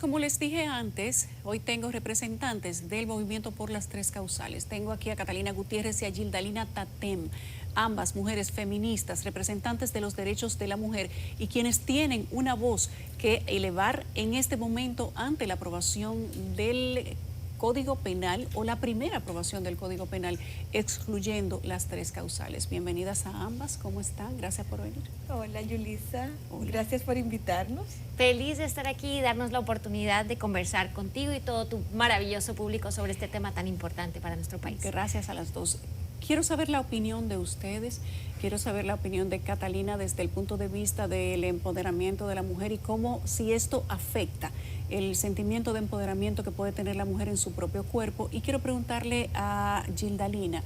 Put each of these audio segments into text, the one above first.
Como les dije antes, hoy tengo representantes del Movimiento por las Tres Causales. Tengo aquí a Catalina Gutiérrez y a Gildalina Tatem, ambas mujeres feministas, representantes de los derechos de la mujer y quienes tienen una voz que elevar en este momento ante la aprobación del Código Penal o la primera aprobación del Código Penal excluyendo las tres causales. Bienvenidas a ambas, ¿cómo están? Gracias por venir. Hola Yulisa, Hola. Gracias por invitarnos. Feliz de estar aquí y darnos la oportunidad de conversar contigo y todo tu maravilloso público sobre este tema tan importante para nuestro país. Gracias a las dos. Quiero saber la opinión de ustedes, quiero saber la opinión de Catalina desde el punto de vista del empoderamiento de la mujer y cómo, si esto afecta el sentimiento de empoderamiento que puede tener la mujer en su propio cuerpo. Y quiero preguntarle a Gildalina,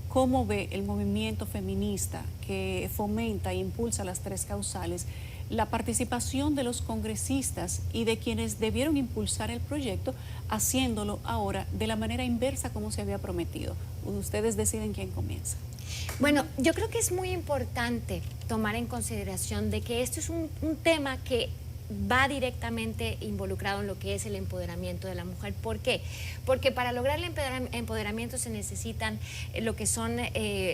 ¿cómo ve el movimiento feminista que fomenta e impulsa las tres causales, la participación de los congresistas y de quienes debieron impulsar el proyecto, haciéndolo ahora de la manera inversa como se había prometido? Ustedes deciden quién comienza. Bueno, yo creo que es muy importante tomar en consideración de que esto es un tema que va directamente involucrado en lo que es el empoderamiento de la mujer. ¿Por qué? Porque para lograr el empoderamiento se necesitan lo que son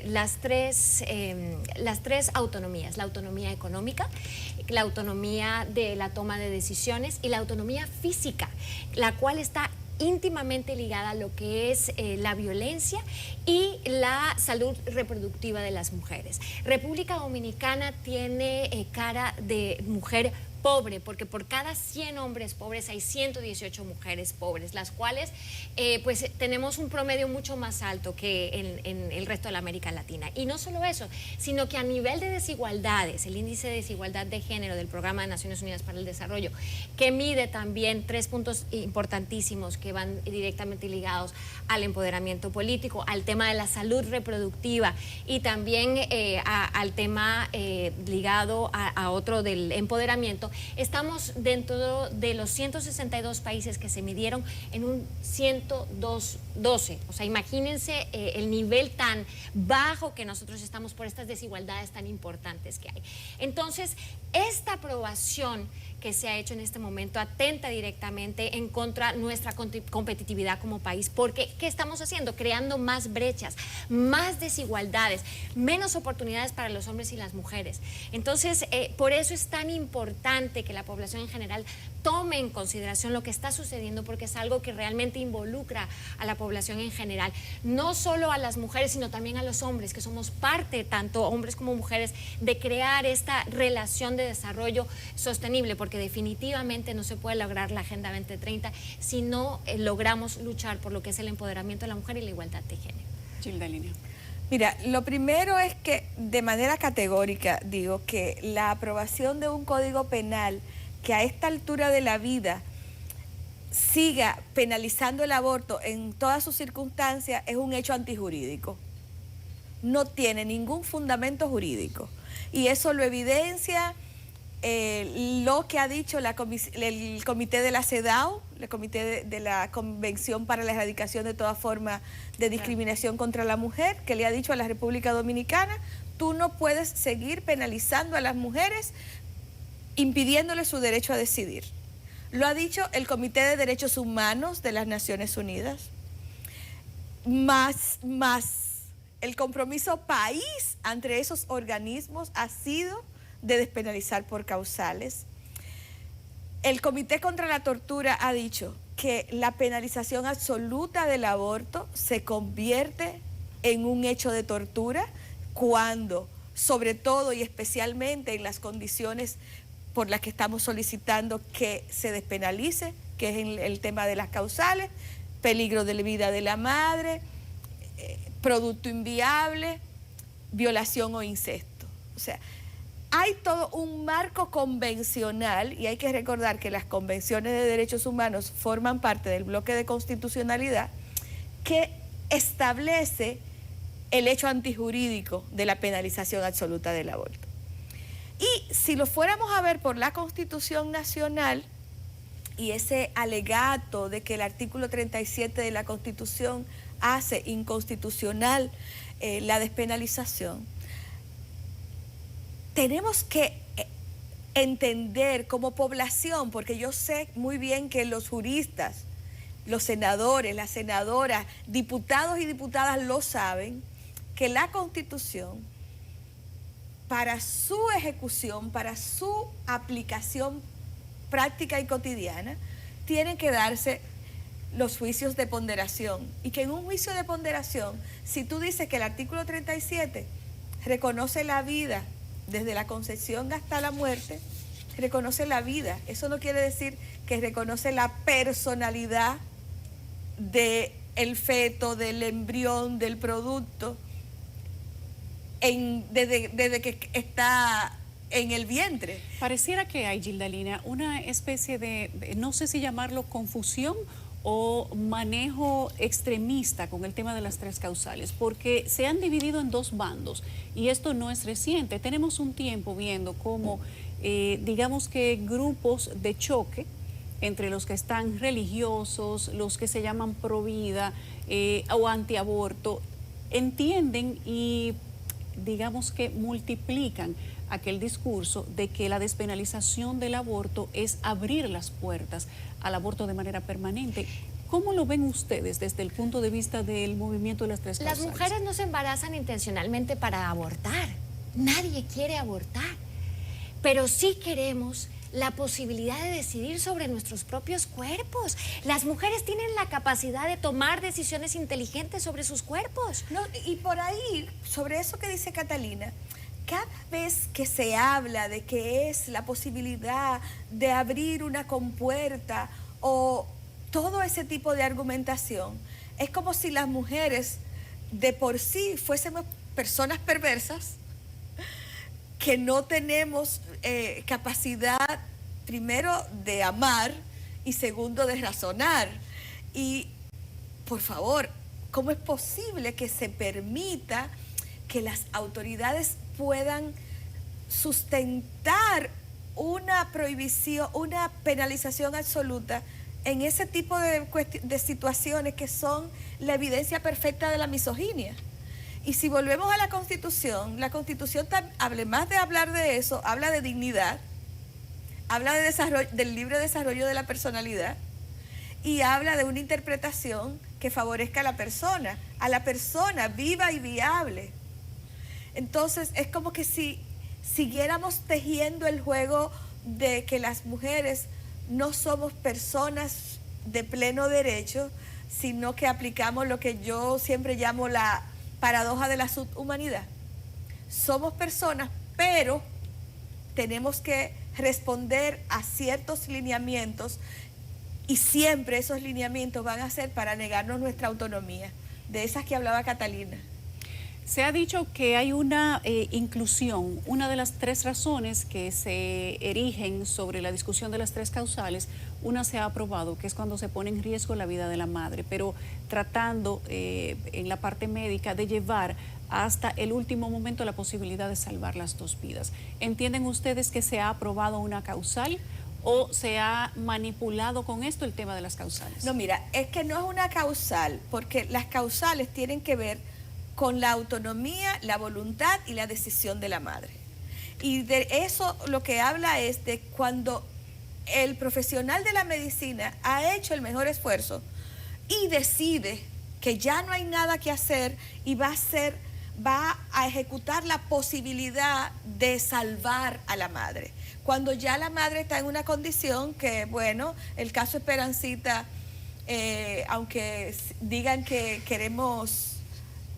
las tres autonomías: la autonomía económica, la autonomía de la toma de decisiones y la autonomía física, la cual está íntimamente ligada a lo que es la violencia y la salud reproductiva de las mujeres. República Dominicana tiene cara de mujer pobre, porque por cada 100 hombres pobres hay 118 mujeres pobres, las cuales pues tenemos un promedio mucho más alto que en el resto de la América Latina. Y no solo eso, sino que a nivel de desigualdades, el índice de desigualdad de género del Programa de Naciones Unidas para el Desarrollo, que mide también 3 puntos importantísimos que van directamente ligados al empoderamiento político, al tema de la salud reproductiva y también al tema ligado a otro del empoderamiento. Estamos dentro de los 162 países que se midieron en un 112. O sea, imagínense el nivel tan bajo que nosotros estamos por estas desigualdades tan importantes que hay. Entonces, esta aprobación que se ha hecho en este momento atenta directamente en contra de nuestra competitividad como país, porque ¿qué estamos haciendo? Creando más brechas, más desigualdades, menos oportunidades para los hombres y las mujeres. Entonces, por eso es tan importante que la población en general tome en consideración lo que está sucediendo, porque es algo que realmente involucra a la población en general, no solo a las mujeres, sino también a los hombres, que somos parte, tanto hombres como mujeres, de crear esta relación de desarrollo sostenible, porque definitivamente no se puede lograr la Agenda 2030 si no logramos luchar por lo que es el empoderamiento de la mujer y la igualdad de género. Gildalina. Mira, lo primero es que de manera categórica digo que la aprobación de un código penal que a esta altura de la vida siga penalizando el aborto en todas sus circunstancias es un hecho antijurídico. No tiene ningún fundamento jurídico. Y eso lo evidencia lo que ha dicho el comité de la CEDAW, el comité de la Convención para la Erradicación de toda forma de discriminación contra la mujer, que le ha dicho a la República Dominicana: tú no puedes seguir penalizando a las mujeres impidiéndole su derecho a decidir. Lo ha dicho el Comité de Derechos Humanos de las Naciones Unidas, más el compromiso país ante esos organismos ha sido de despenalizar por causales. El Comité contra la Tortura ha dicho que la penalización absoluta del aborto se convierte en un hecho de tortura cuando, sobre todo y especialmente en las condiciones por las que estamos solicitando que se despenalice, que es el tema de las causales, peligro de la vida de la madre, producto inviable, violación o incesto. O sea, hay todo un marco convencional, y hay que recordar que las convenciones de derechos humanos forman parte del bloque de constitucionalidad, que establece el hecho antijurídico de la penalización absoluta del aborto. Y si lo fuéramos a ver por la Constitución Nacional y ese alegato de que el artículo 37 de la Constitución hace inconstitucional la despenalización, tenemos que entender como población, porque yo sé muy bien que los juristas, los senadores, las senadoras, diputados y diputadas lo saben, que la Constitución, para su ejecución, para su aplicación práctica y cotidiana, tienen que darse los juicios de ponderación. Y que en un juicio de ponderación, si tú dices que el artículo 37 reconoce la vida desde la concepción hasta la muerte, reconoce la vida. Eso no quiere decir que reconoce la personalidad del feto, del embrión, del producto, desde que está en el vientre. Pareciera que hay, Gildalina, una especie de, no sé si llamarlo confusión o manejo extremista con el tema de las tres causales, porque se han dividido en dos bandos y esto no es reciente. Tenemos un tiempo viendo cómo, digamos que grupos de choque entre los que están religiosos, los que se llaman pro vida o antiaborto, entienden y digamos que multiplican aquel discurso de que la despenalización del aborto es abrir las puertas al aborto de manera permanente. ¿Cómo lo ven ustedes desde el punto de vista del movimiento de las tres causales? Las mujeres no se embarazan intencionalmente para abortar. Nadie quiere abortar. Pero sí queremos la posibilidad de decidir sobre nuestros propios cuerpos. Las mujeres tienen la capacidad de tomar decisiones inteligentes sobre sus cuerpos. No, y por ahí, sobre eso que dice Catalina, cada vez que se habla de que es la posibilidad de abrir una compuerta o todo ese tipo de argumentación, es como si las mujeres de por sí fuésemos personas perversas que no tenemos capacidad, primero, de amar y segundo, de razonar. Y, por favor, ¿cómo es posible que se permita que las autoridades puedan sustentar una prohibición, una penalización absoluta en ese tipo de situaciones que son la evidencia perfecta de la misoginia? Y si volvemos a la Constitución más de hablar de eso, habla de dignidad, habla de desarrollo, del libre desarrollo de la personalidad y habla de una interpretación que favorezca a la persona viva y viable. Entonces es como que si siguiéramos tejiendo el juego de que las mujeres no somos personas de pleno derecho, sino que aplicamos lo que yo siempre llamo la paradoja de la subhumanidad. Somos personas, pero tenemos que responder a ciertos lineamientos y siempre esos lineamientos van a ser para negarnos nuestra autonomía, de esas que hablaba Catalina. Se ha dicho que hay una inclusión, una de las tres razones que se erigen sobre la discusión de las tres causales, una se ha aprobado, que es cuando se pone en riesgo la vida de la madre, pero tratando en la parte médica de llevar hasta el último momento la posibilidad de salvar las dos vidas. ¿Entienden ustedes que se ha aprobado una causal o se ha manipulado con esto el tema de las causales? No, mira, es que no es una causal, porque las causales tienen que ver con la autonomía, la voluntad y la decisión de la madre. Y de eso lo que habla es de cuando el profesional de la medicina ha hecho el mejor esfuerzo y decide que ya no hay nada que hacer y va a ejecutar la posibilidad de salvar a la madre. Cuando ya la madre está en una condición que, bueno, el caso Esperancita, aunque digan que queremos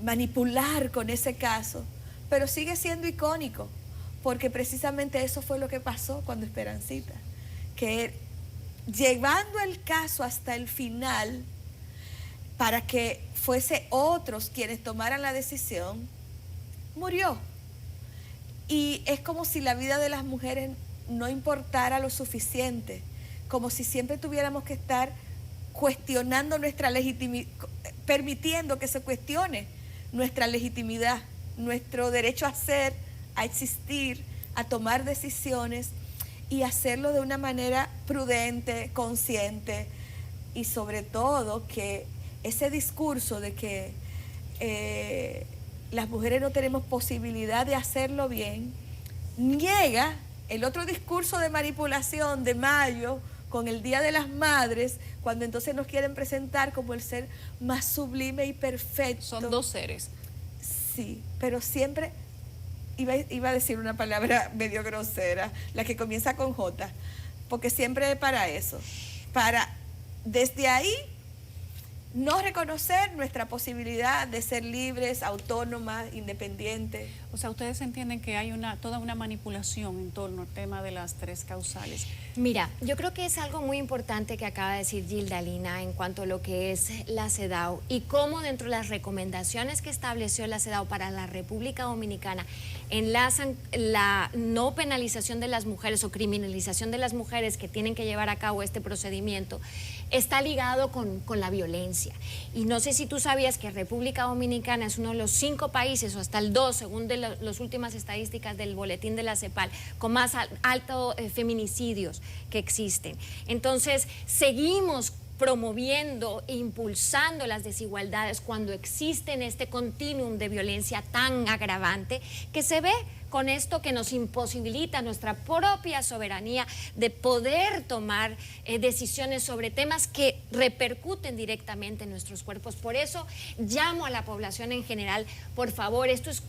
manipular con ese caso, pero sigue siendo icónico, porque precisamente eso fue lo que pasó cuando Esperancita, que llevando el caso hasta el final, para que fuese otros quienes tomaran la decisión, murió. Y es como si la vida de las mujeres no importara lo suficiente, como si siempre tuviéramos que estar cuestionando nuestra legitimidad, permitiendo que se cuestione nuestra legitimidad, nuestro derecho a ser, a existir, a tomar decisiones y hacerlo de una manera prudente, consciente y sobre todo que ese discurso de que las mujeres no tenemos posibilidad de hacerlo bien, niega el otro discurso de manipulación de mayo con el Día de las Madres, cuando entonces nos quieren presentar como el ser más sublime y perfecto. Son dos seres. Sí, pero siempre, iba a decir una palabra medio grosera, la que comienza con J, porque siempre es para eso, para desde ahí no reconocer nuestra posibilidad de ser libres, autónomas, independientes. O sea, ustedes entienden que hay toda una manipulación en torno al tema de las tres causales. Mira, yo creo que es algo muy importante que acaba de decir Gildalina en cuanto a lo que es la CEDAW y cómo dentro de las recomendaciones que estableció la CEDAW para la República Dominicana enlazan la no penalización de las mujeres o criminalización de las mujeres que tienen que llevar a cabo este procedimiento, está ligado con la violencia. Y no sé si tú sabías que República Dominicana es uno de los 5 países, o hasta el 2, según las últimas estadísticas del boletín de la CEPAL, con más altos feminicidios que existen. Entonces, seguimos promoviendo e impulsando las desigualdades cuando existen este continuum de violencia tan agravante que se ve con esto que nos imposibilita nuestra propia soberanía de poder tomar decisiones sobre temas que repercuten directamente en nuestros cuerpos. Por eso llamo a la población en general, por favor, esto es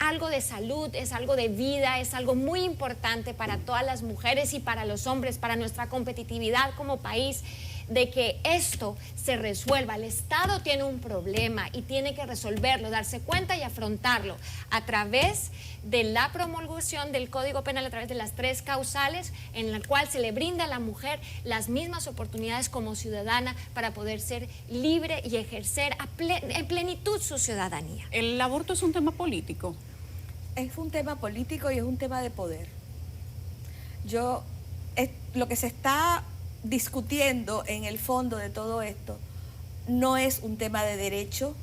algo de salud, es algo de vida, es algo muy importante para todas las mujeres y para los hombres, para nuestra competitividad como país, de que esto se resuelva. El Estado tiene un problema y tiene que resolverlo, darse cuenta y afrontarlo a través de la promulgación del Código Penal, a través de las 3 causales, en la cual se le brinda a la mujer las mismas oportunidades como ciudadana para poder ser libre y ejercer en plenitud su ciudadanía. ¿El aborto es un tema político? Es un tema político y es un tema de poder. Lo que se está discutiendo en el fondo de todo esto no es un tema de derecho,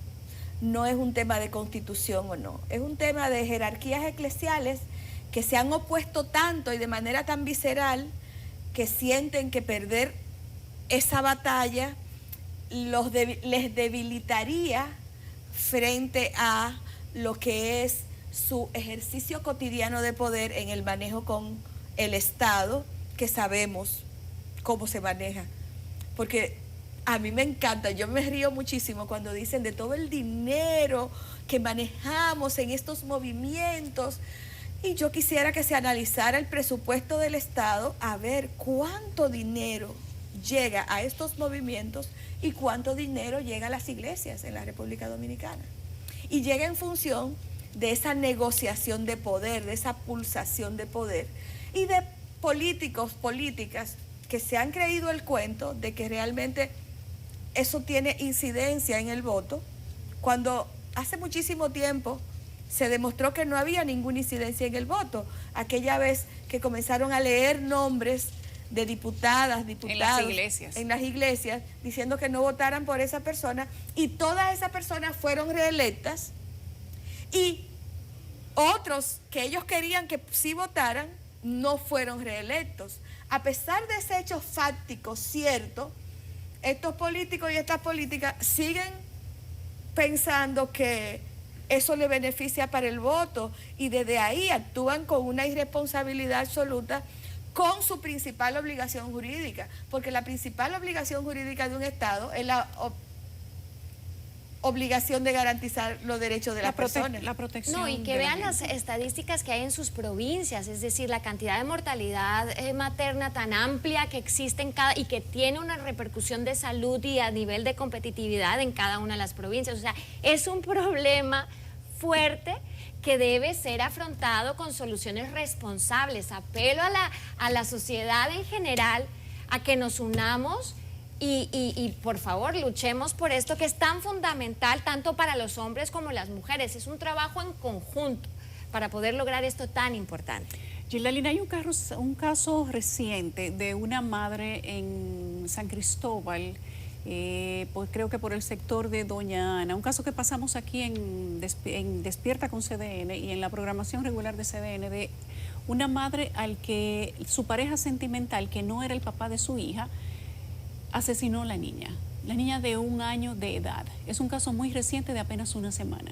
no es un tema de constitución o no, es un tema de jerarquías eclesiales que se han opuesto tanto y de manera tan visceral que sienten que perder esa batalla les debilitaría frente a lo que es su ejercicio cotidiano de poder en el manejo con el Estado, que sabemos cómo se maneja, porque a mí me encanta, yo me río muchísimo cuando dicen de todo el dinero que manejamos en estos movimientos, y yo quisiera que se analizara el presupuesto del Estado a ver cuánto dinero llega a estos movimientos y cuánto dinero llega a las iglesias en la República Dominicana, y llega en función de esa negociación de poder, de esa pulsación de poder y de políticos, políticas que se han creído el cuento de que realmente eso tiene incidencia en el voto, cuando hace muchísimo tiempo se demostró que no había ninguna incidencia en el voto. Aquella vez que comenzaron a leer nombres de diputadas, diputados en las iglesias diciendo que no votaran por esa persona, y todas esas personas fueron reelectas, y otros que ellos querían que sí votaran no fueron reelectos. A pesar de ese hecho fáctico cierto, estos políticos y estas políticas siguen pensando que eso le beneficia para el voto, y desde ahí actúan con una irresponsabilidad absoluta con su principal obligación jurídica, porque la principal obligación jurídica de un Estado es la obligación de garantizar los derechos de las personas. La protección. No, y que vean las estadísticas que hay en sus provincias, es decir, la cantidad de mortalidad materna tan amplia que existe en cada, y que tiene una repercusión de salud y a nivel de competitividad en cada una de las provincias. O sea, es un problema fuerte que debe ser afrontado con soluciones responsables. Apelo a la sociedad en general a que nos unamos y por favor luchemos por esto que es tan fundamental tanto para los hombres como las mujeres. Es un trabajo en conjunto para poder lograr esto tan importante. Gildalina, hay un caso reciente de una madre en San Cristóbal, pues creo que por el sector de Doña Ana, un caso que pasamos aquí en Despierta con CDN y en la programación regular de CDN, de una madre al que su pareja sentimental, que no era el papá de su hija, asesinó a la niña de 1 año de edad. Es un caso muy reciente, de apenas una semana.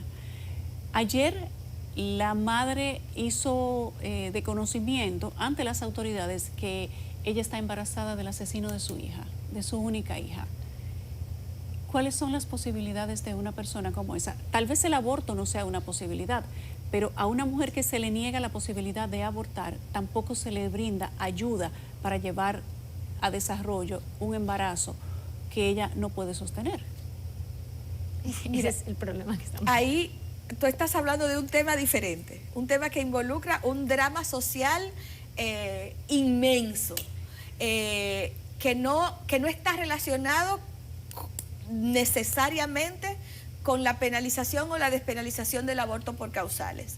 Ayer la madre hizo de conocimiento ante las autoridades que ella está embarazada del asesino de su hija, de su única hija. ¿Cuáles son las posibilidades de una persona como esa? Tal vez el aborto no sea una posibilidad, pero a una mujer que se le niega la posibilidad de abortar, tampoco se le brinda ayuda para llevar a desarrollo un embarazo que ella no puede sostener. Ese es el problema que estamos. Ahí tú estás hablando de un tema diferente, un tema que involucra un drama social inmenso, que no está relacionado necesariamente con la penalización o la despenalización del aborto por causales.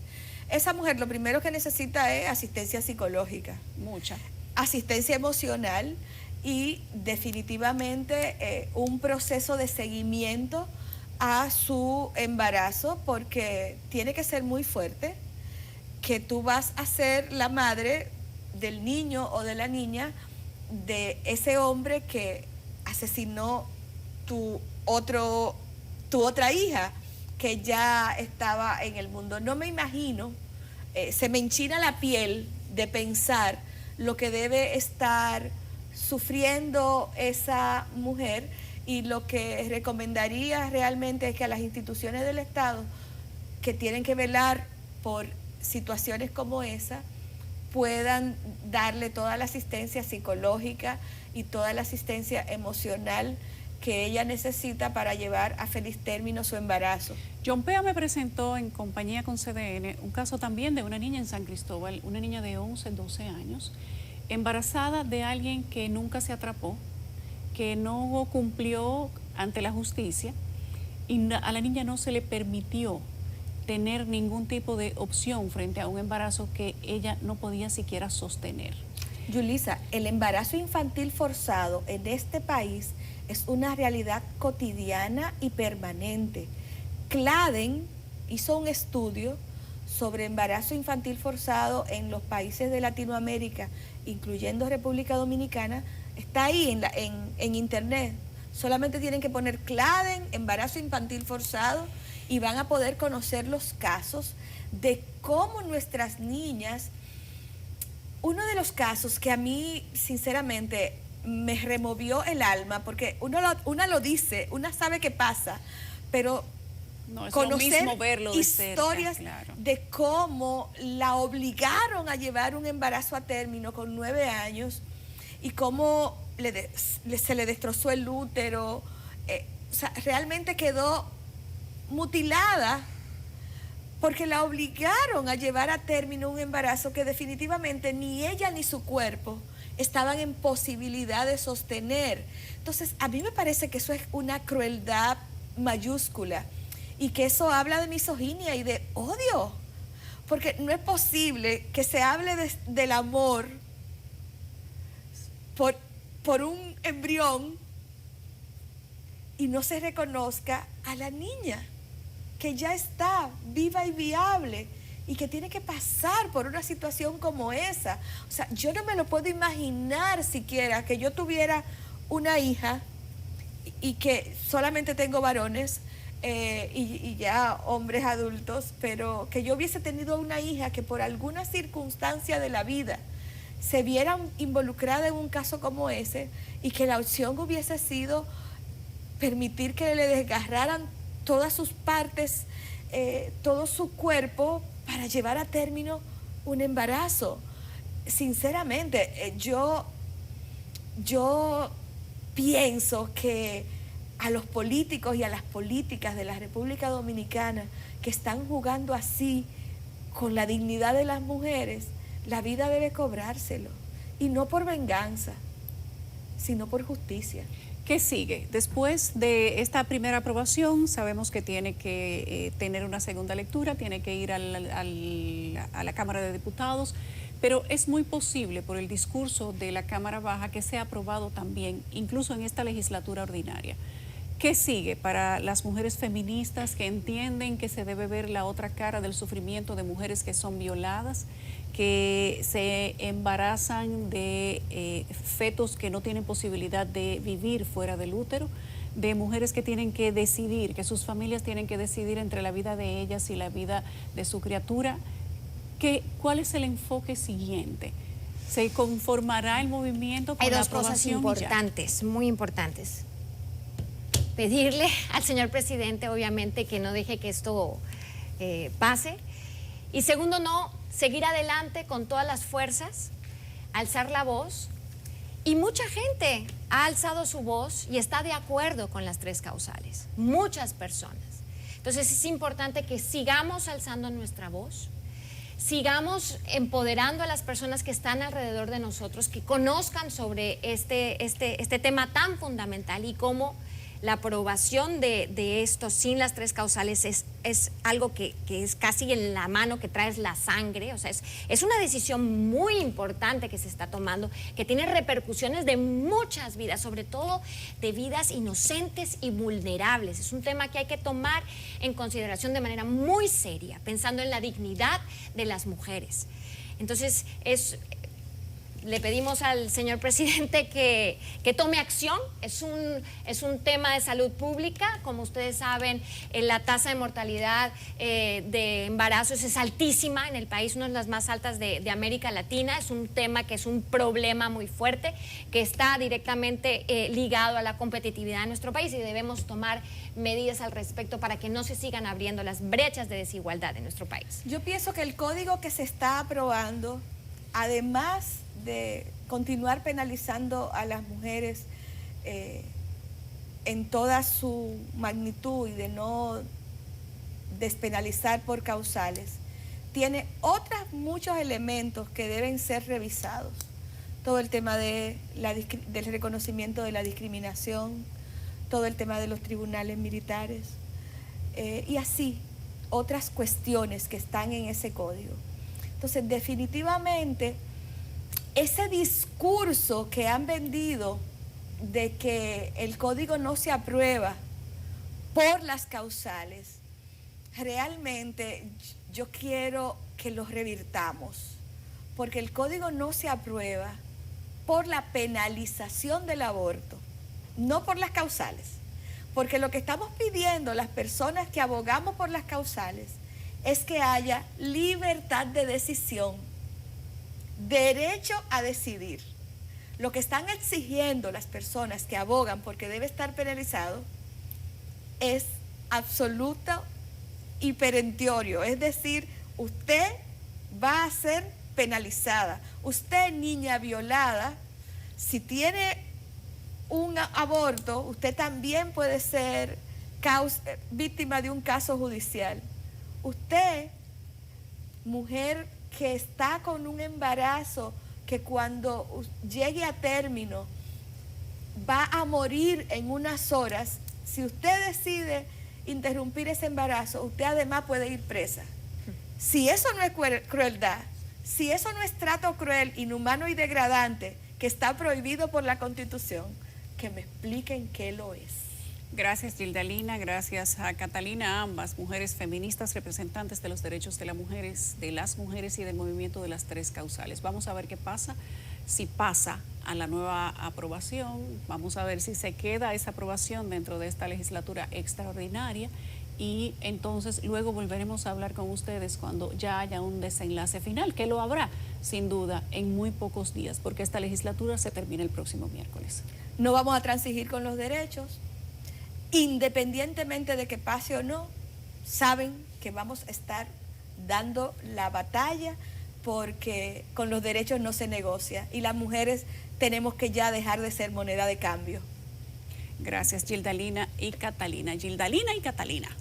Esa mujer lo primero que necesita es asistencia psicológica. Mucha. Asistencia emocional y definitivamente un proceso de seguimiento a su embarazo, porque tiene que ser muy fuerte que tú vas a ser la madre del niño o de la niña de ese hombre que asesinó tu otra hija que ya estaba en el mundo. No me imagino, se me enchina la piel de pensar lo que debe estar sufriendo esa mujer, y lo que recomendaría realmente es que a las instituciones del Estado que tienen que velar por situaciones como esa puedan darle toda la asistencia psicológica y toda la asistencia emocional que ella necesita para llevar a feliz término su embarazo. John Pea me presentó en compañía con CDN un caso también de una niña en San Cristóbal, una niña de 11, 12 años, embarazada de alguien que nunca se atrapó, que no cumplió ante la justicia, y a la niña no se le permitió tener ningún tipo de opción frente a un embarazo que ella no podía siquiera sostener. Yulisa, el embarazo infantil forzado en este país es una realidad cotidiana y permanente. CLADEN hizo un estudio sobre embarazo infantil forzado en los países de Latinoamérica, incluyendo República Dominicana. Está ahí en internet. Solamente tienen que poner CLADEN, embarazo infantil forzado, y van a poder conocer los casos de cómo nuestras niñas. Uno de los casos que a mí, sinceramente, me removió el alma, porque una lo dice, una sabe qué pasa, pero no es conocer lo mismo verlo de historias cerca, claro, de cómo la obligaron a llevar un embarazo a término con 9 años y cómo se le destrozó el útero, o sea, realmente quedó mutilada porque la obligaron a llevar a término un embarazo que definitivamente ni ella ni su cuerpo estaban en posibilidad de sostener. Entonces, a mí me parece que eso es una crueldad mayúscula y que eso habla de misoginia y de odio, porque no es posible que se hable del amor por un embrión y no se reconozca a la niña que ya está viva y viable y que tiene que pasar por una situación como esa. O sea, yo no me lo puedo imaginar siquiera que yo tuviera una hija y que solamente tengo varones y ya hombres adultos, pero que yo hubiese tenido una hija que por alguna circunstancia de la vida se viera involucrada en un caso como ese y que la opción hubiese sido permitir que le desgarraran todas sus partes, todo su cuerpo para llevar a término un embarazo. Sinceramente, yo pienso que a los políticos y a las políticas de la República Dominicana que están jugando así con la dignidad de las mujeres, la vida debe cobrárselo, y no por venganza, sino por justicia. ¿Qué sigue? Después de esta primera aprobación, sabemos que tiene que tener una segunda lectura, tiene que ir a la Cámara de Diputados, pero es muy posible por el discurso de la Cámara Baja que sea aprobado también, incluso en esta legislatura ordinaria. ¿Qué sigue para las mujeres feministas que entienden que se debe ver la otra cara del sufrimiento de mujeres que son violadas, que se embarazan de fetos que no tienen posibilidad de vivir fuera del útero, de mujeres que tienen que decidir, que sus familias tienen que decidir entre la vida de ellas y la vida de su criatura. ¿Cuál es el enfoque siguiente? ¿Se conformará el movimiento con Hay la dos cosas aprobación importantes, muy importantes. Pedirle al señor presidente, obviamente, que no deje que esto pase. Y segundo, seguir adelante con todas las fuerzas, alzar la voz. Y mucha gente ha alzado su voz y está de acuerdo con las 3 causales. Muchas personas. Entonces es importante que sigamos alzando nuestra voz, sigamos empoderando a las personas que están alrededor de nosotros, que conozcan sobre este tema tan fundamental y cómo la aprobación de esto sin las 3 causales es algo que es casi en la mano, que traes la sangre. O sea, es una decisión muy importante que se está tomando, que tiene repercusiones de muchas vidas, sobre todo de vidas inocentes y vulnerables. Es un tema que hay que tomar en consideración de manera muy seria, pensando en la dignidad de las mujeres. Entonces, le pedimos al señor presidente que tome acción. Es un tema de salud pública. Como ustedes saben, la tasa de mortalidad de embarazos es altísima en el país, una de las más altas de América Latina. Es un tema que es un problema muy fuerte, que está directamente ligado a la competitividad de nuestro país, y debemos tomar medidas al respecto para que no se sigan abriendo las brechas de desigualdad en nuestro país. Yo pienso que el código que se está aprobando, además de continuar penalizando a las mujeres en toda su magnitud y de no despenalizar por causales, tiene muchos elementos que deben ser revisados. Todo el tema del reconocimiento de la discriminación, todo el tema de los tribunales militares y así otras cuestiones que están en ese código. Entonces, definitivamente, ese discurso que han vendido de que el código no se aprueba por las causales, realmente yo quiero que lo revirtamos, porque el código no se aprueba por la penalización del aborto, no por las causales, porque lo que estamos pidiendo las personas que abogamos por las causales es que haya libertad de decisión, derecho a decidir. Lo que están exigiendo las personas que abogan porque debe estar penalizado es absoluto y perentorio, es decir, usted va a ser penalizada. Usted, niña violada, si tiene un aborto, usted también puede ser víctima de un caso judicial. Usted, mujer que está con un embarazo que cuando llegue a término va a morir en unas horas, si usted decide interrumpir ese embarazo, usted además puede ir presa. Si eso no es crueldad, si eso no es trato cruel, inhumano y degradante, que está prohibido por la Constitución, que me expliquen qué lo es. Gracias, Gildalina, gracias a Catalina, ambas mujeres feministas, representantes de los derechos de las mujeres y del movimiento de las 3 causales. Vamos a ver qué pasa, si pasa a la nueva aprobación, vamos a ver si se queda esa aprobación dentro de esta legislatura extraordinaria, y entonces luego volveremos a hablar con ustedes cuando ya haya un desenlace final, que lo habrá sin duda en muy pocos días, porque esta legislatura se termina el próximo miércoles. No vamos a transigir con los derechos. Independientemente de que pase o no, saben que vamos a estar dando la batalla, porque con los derechos no se negocia y las mujeres tenemos que ya dejar de ser moneda de cambio. Gracias, Gildalina y Catalina. Gildalina y Catalina.